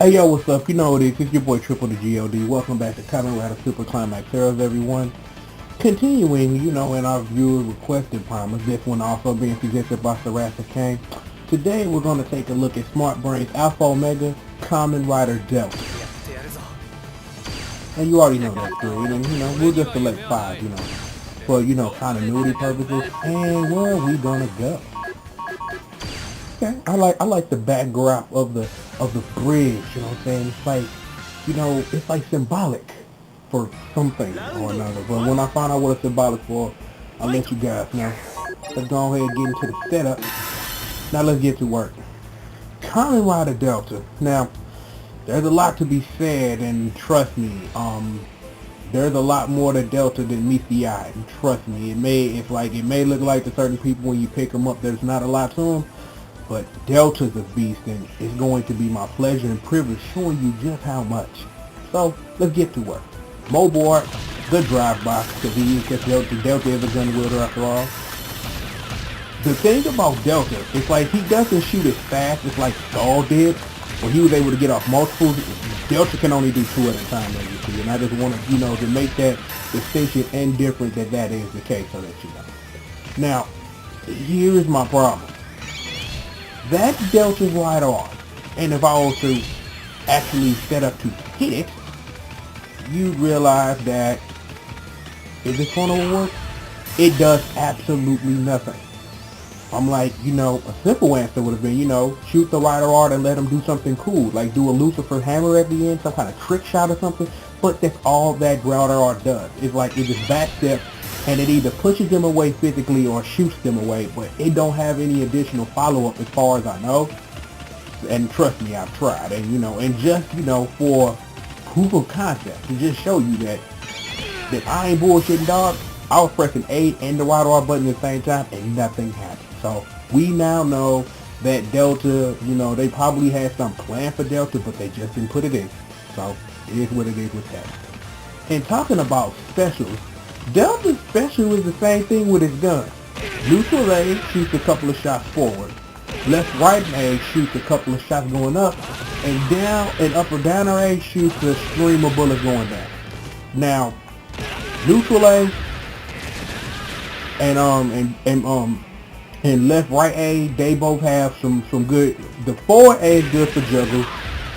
Hey yo, what's up? You know what it is. It's your boy Triple the G.O.D. Welcome back to Kamen Super Climax Heroes, everyone. Continuing, in our viewer requested promise, this one also being suggested by Sarasa Kane. Today we're going to take a look at Smart Brain's Alpha Omega Kamen Rider Delta. And you already know that grade, and we'll just select 5, for continuity purposes. And where are we gonna go? Okay, I like the background of the bridge, you know what I'm saying? It's like, it's like symbolic for something or another. But when I find out what it's symbolic for, I'll let you guys know. Let's go ahead and get into the setup. Now let's get to work. Kamen Rider Delta. Now, there's a lot to be said, and trust me, there's a lot more to Delta than meets the eye. And trust me, it may look like to certain people when you pick them up, there's not a lot to them. But Delta's a beast, and it's going to be my pleasure and privilege showing you just how much. So, let's get to work. Mobart, the drive box, because Delta is a gun wielder after all. The thing about Delta, it's like he doesn't shoot as fast as like Skull did, when he was able to get off multiples. Delta can only do 2 at a time, as you see, and I just want to, to make that distinction and different that is the case, so that you know. Now, here is my problem. That's Delta's right arm, and if I was to actually set up to hit it, you realize that, is this going to work? It does absolutely nothing. I'm like, a simple answer would have been, shoot the rider arm and let him do something cool, like do a Lucifer hammer at the end, some kind of trick shot or something, but that's all that rider arm does. It's like, it just backsteps, and it either pushes them away physically or shoots them away, but it don't have any additional follow-up as far as I know. And trust me, I've tried, and and just, for proof of concept, to just show you that I ain't bullshitting, dog, I was pressing A and the rider arm button at the same time, and nothing happened. So, we now know that Delta, they probably had some plan for Delta, but they just didn't put it in. So, it is what it is with that. And talking about specials, Delta's special is the same thing with his gun. Neutral A shoots a couple of shots forward. Left right A shoots a couple of shots going up. And down and up or downer A shoots a stream of bullets going down. Now, neutral A and left right A, they both have some good. The forward A is good for juggles,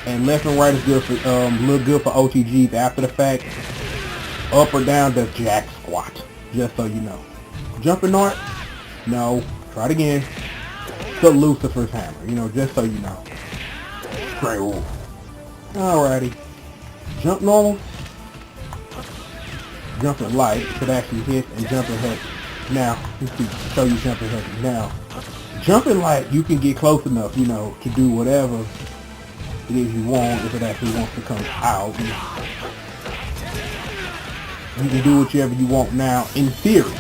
and left and right is good for look good for OTGs after the fact. Up or down does jack squat, just so you know. Jumping art? No. Try it again. The Lucifer's hammer, just so you know. Straight wolf. Alrighty. Jump normal. Jumping light could actually hit, and jumping heavy. Now, let's show you jumping heavy. Now, jumping light, you can get close enough, to do whatever it is you want, if it actually wants to come out. You can do whatever you want. Now, in theory,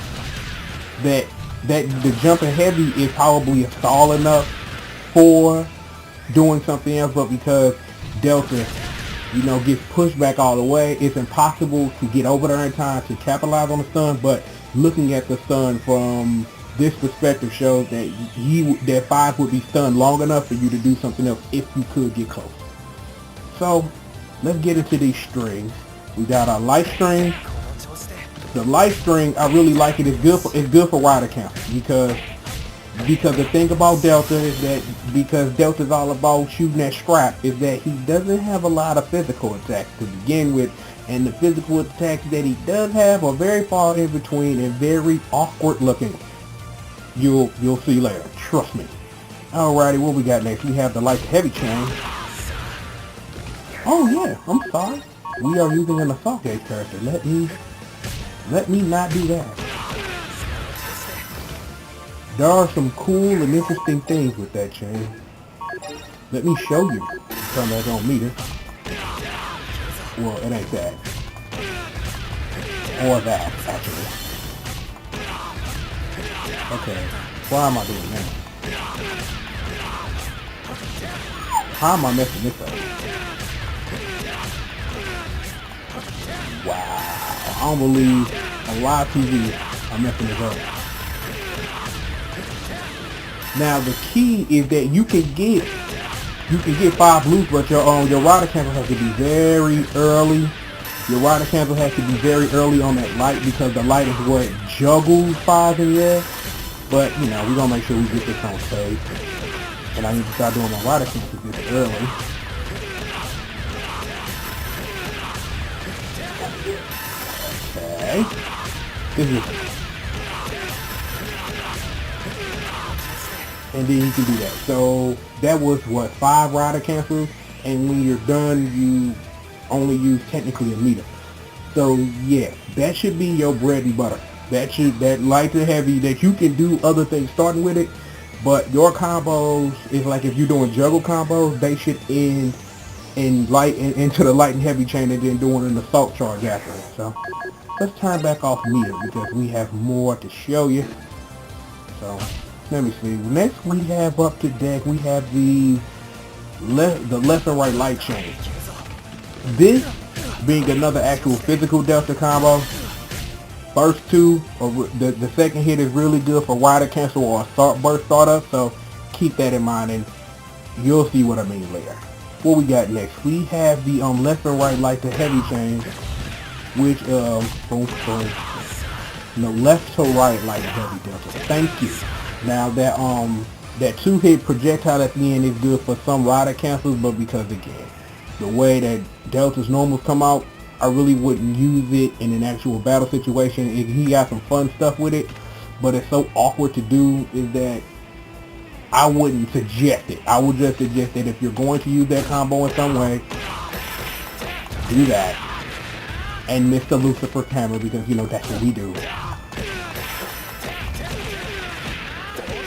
that the jumping heavy is probably a stall enough for doing something else, but because Delta, gets pushed back all the way, it's impossible to get over there in time to capitalize on the stun. But looking at the stun from this perspective shows that 5 would be stunned long enough for you to do something else if you could get close. So, let's get into these strings. We got our light string. The light string, I really like it. It's good for rider count because the thing about Delta is that because Delta's all about shooting that scrap, is that he doesn't have a lot of physical attacks to begin with, and the physical attacks that he does have are very far in between and very awkward looking. You'll see later. Trust me. Alrighty, what we got next? We have the light heavy chain. Oh yeah, I'm sorry. We are using an assault gauge character. Let me not do that. There are some cool and interesting things with that chain. Let me show you. Turn back on meter. Well, it ain't that. Or that, actually. Okay, why am I doing that? How am I messing this up? Wow. I don't believe a live TV are messing this up. Now the key is that you can get You can get 5 loops, but your rider cancel has to be very early. Your rider cancel has to be very early on that light because the light is where it juggles 5 in the air. But, you know, we're going to make sure we get this on stage. And I need to start doing my rider cancel this early. Okay. This is... And then you can do that. So that was what, 5 rider cancels, and when you're done you only use technically a meter. So yeah, that should be your bread and butter. That light to heavy, that you can do other things starting with it, but your combos is like if you're doing juggle combos, they should end in light into the light and heavy chain and then doing an assault charge after it. So let's turn back off meter because we have more to show you. So let me see. Next we have up to deck, we have the left and right light chain. This being another actual physical delta combo. First two, or the second hit is really good for rider cancel or assault burst startup, so keep that in mind and you'll see what I mean later. What we got next? We have the left and right light to heavy chain, which no, left to right light to heavy delta. Thank you. Now that that 2-hit projectile at the end is good for some rider cancels, but because again, the way that delta's normals come out, I really wouldn't use it in an actual battle situation. He got some fun stuff with it, but it's so awkward to do is that I wouldn't suggest it. I would just suggest that if you're going to use that combo in some way, do that and miss the Lucifer hammer because you know that's what we do.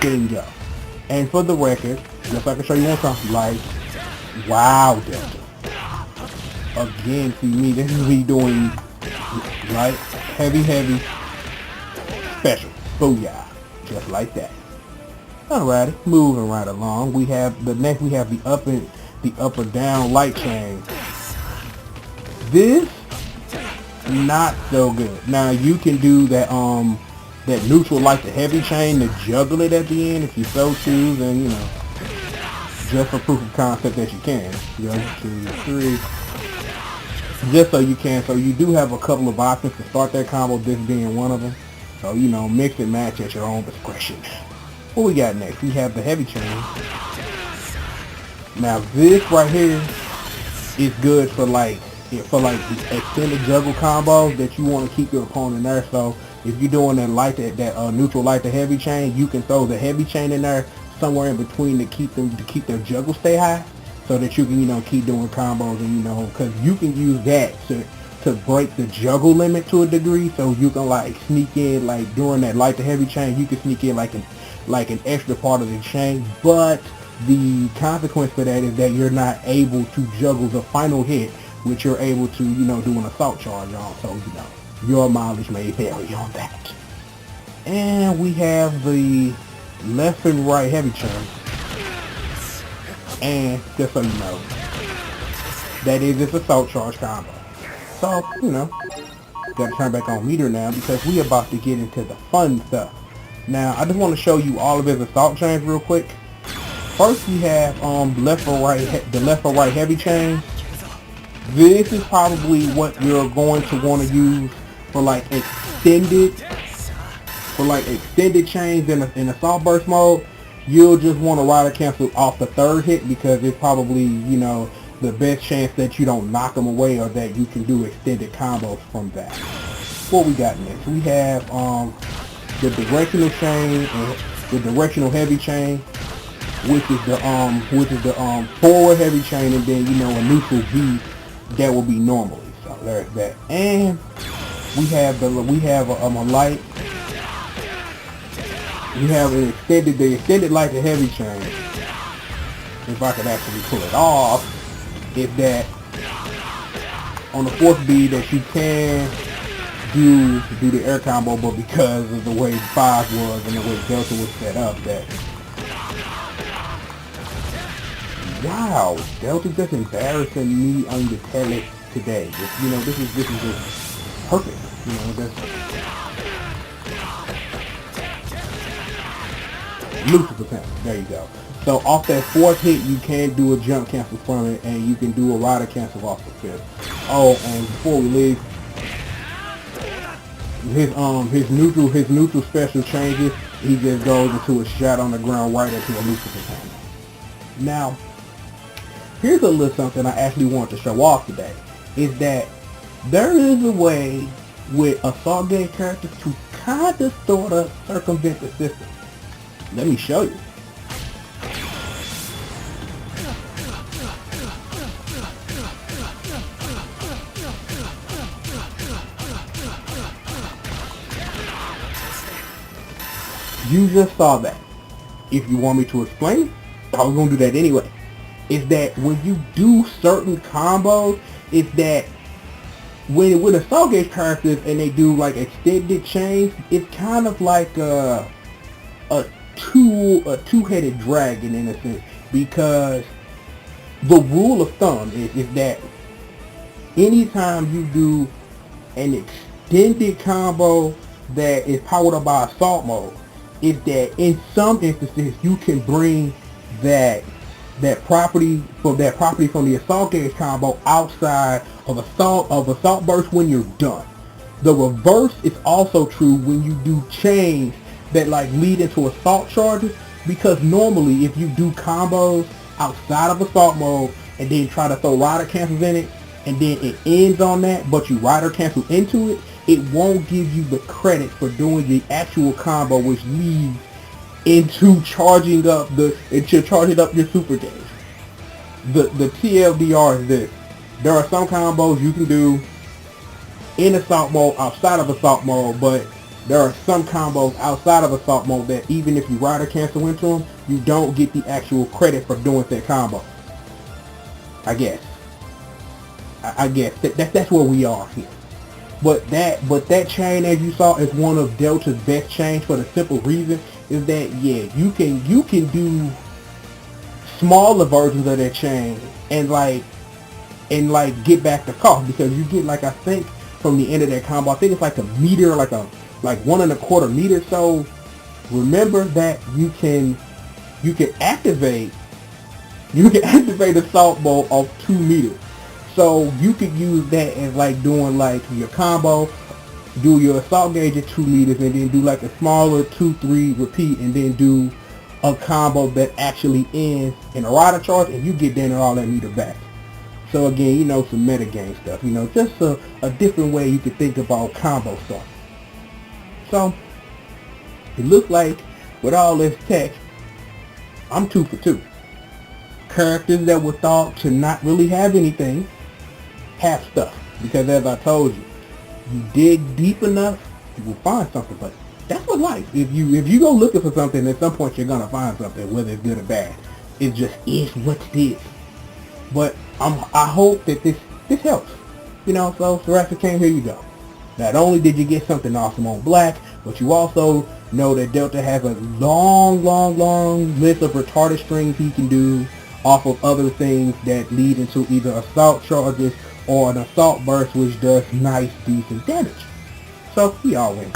Bingo. And for the record, just like I show you on something like wow delta. Again, see me, this is me doing light, heavy, special. Booyah. Just like that. Alrighty, moving right along. We have the up and down light chain. This not so good. Now you can do that that neutral light to heavy chain to juggle it at the end if you so choose, and you know, just for proof of concept that you can. 1, 2, 3. Just so you can, so you do have a couple of options to start that combo, this being one of them. So, you know, mix and match at your own discretion. What we got next? We have the heavy chain. Now this right here is good for like the extended juggle combos that you want to keep your opponent there. So if you're doing that neutral light to heavy chain, you can throw the heavy chain in there somewhere in between to keep their juggle stay high, so that you can, you know, keep doing combos, and you know, because you can use that to break the juggle limit to a degree. So you can like sneak in, like during that light to heavy chain, you can sneak in like an extra part of the chain, but the consequence for that is that you're not able to juggle the final hit, which you're able to, you know, do an assault charge on. So, you know, your mileage may vary on that. And we have the left and right heavy chain. And just so you know, that is this assault charge combo. So, you know, gotta turn back on meter now because we about to get into the fun stuff. Now, I just want to show you all of his assault chains real quick. First, we have the left or right heavy chain. This is probably what you're going to want to use for like extended chains in assault burst mode. You'll just want to rider cancel off the third hit because it's probably, you know, the best chance that you don't knock them away or that you can do extended combos from that. What we got next? We have the directional chain and the directional heavy chain, which is the forward heavy chain, and then, you know, a neutral V that will be normally. So there's that. And we have a light. We have the extended light to heavy chain. If I could actually pull it off, is that on the fourth beat that you can do the air combo, but because of the way 5 was and the way Delta was set up, that wow, Delta just embarrassing me on the tele today. Just, you know, this is just perfect. You know, that's Lucifer Kamen. There you go. So off that fourth hit, you can do a jump cancel from it, and you can do a rider cancel off the fifth. Oh, and before we leave, his neutral special changes. He just goes into a shot on the ground right into a Lucifer Cannon. Now, here's a little something I actually want to show off today. Is that there is a way with assault gauge characters to kind of sort of circumvent the system. Let me show you. You just saw that. If you want me to explain it, I was going to do that anyway. Is that when you do certain combos, is that when assault gauge characters and they do like extended chains, it's kind of like a two-headed dragon in a sense, because the rule of thumb is that anytime you do an extended combo that is powered up by assault mode, is that in some instances you can bring that property from the assault gauge combo outside of assault burst when you're done. The reverse is also true when you do chains that like lead into assault charges, because normally if you do combos outside of assault mode and then try to throw rider cancels in it and then it ends on that, but you rider cancel into it, it won't give you the credit for doing the actual combo, which leads into charging up your super gauge. The TLDR is this: there are some combos you can do in assault mode outside of assault mode, but there are some combos outside of assault mode that even if you rider cancel into them, you don't get the actual credit for doing that combo. I guess that's where we are here. But that chain, as you saw, is one of Delta's best chains for the simple reason is that you can do smaller versions of that chain and get back the cost, because you get, like, I think from the end of that combo, I think it's like a meter, like 1.25 meters. So remember that you can activate assault mode of 2 meters. So you could use that as like doing like your combo, do your assault gauge at 2 meters, and then do like a smaller 2-3 repeat, and then do a combo that actually ends in a rider charge, and you get then all that meter back. So again, some metagame stuff, just a different way you could think about combo stuff. So it looks like with all this tech, I'm 2 for 2. Characters that were thought to not really have anything have stuff, because as I told you, you dig deep enough, you will find something. But that's what life. If you go looking for something, at some point you're gonna find something, whether it's good or bad. It just is what it is. But I hope that this helps. So Jurassic King, here you go. Not only did you get something awesome on black, but you also know that Delta has a long list of retarded strings he can do off of other things that lead into either assault charges or an assault burst, which does nice, decent damage. So we all win.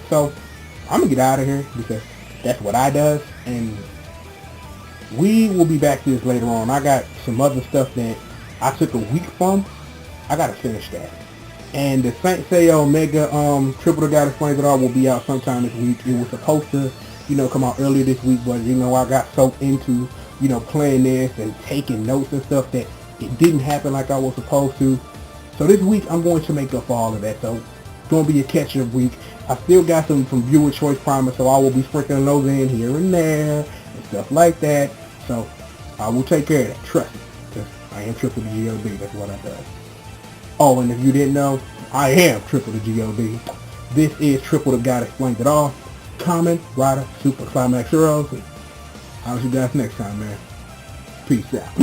So I'm gonna get out of here because that's what I does, and we will be back to this later on. I got some other stuff that I took a week from. I gotta finish that. And the Saint Seiya Omega Triple the God Explains It All will be out sometime this week. It was supposed to, come out earlier this week, but I got so into playing this and taking notes and stuff that it didn't happen like I was supposed to. So this week I'm going to make up for all of that. So it's going to be a catch-up week. I still got some viewer choice promise, so I will be sprinkling those in here and there and stuff like that. So I will take care of that. Trust me, because I am Triple the G.O.D. That's what I do. Oh, and if you didn't know, I am Triple the G.O.D. This is Triple the God Explains It All. Kamen, Rider, Super Climax Heroes. I'll see you guys next time, man. Peace out.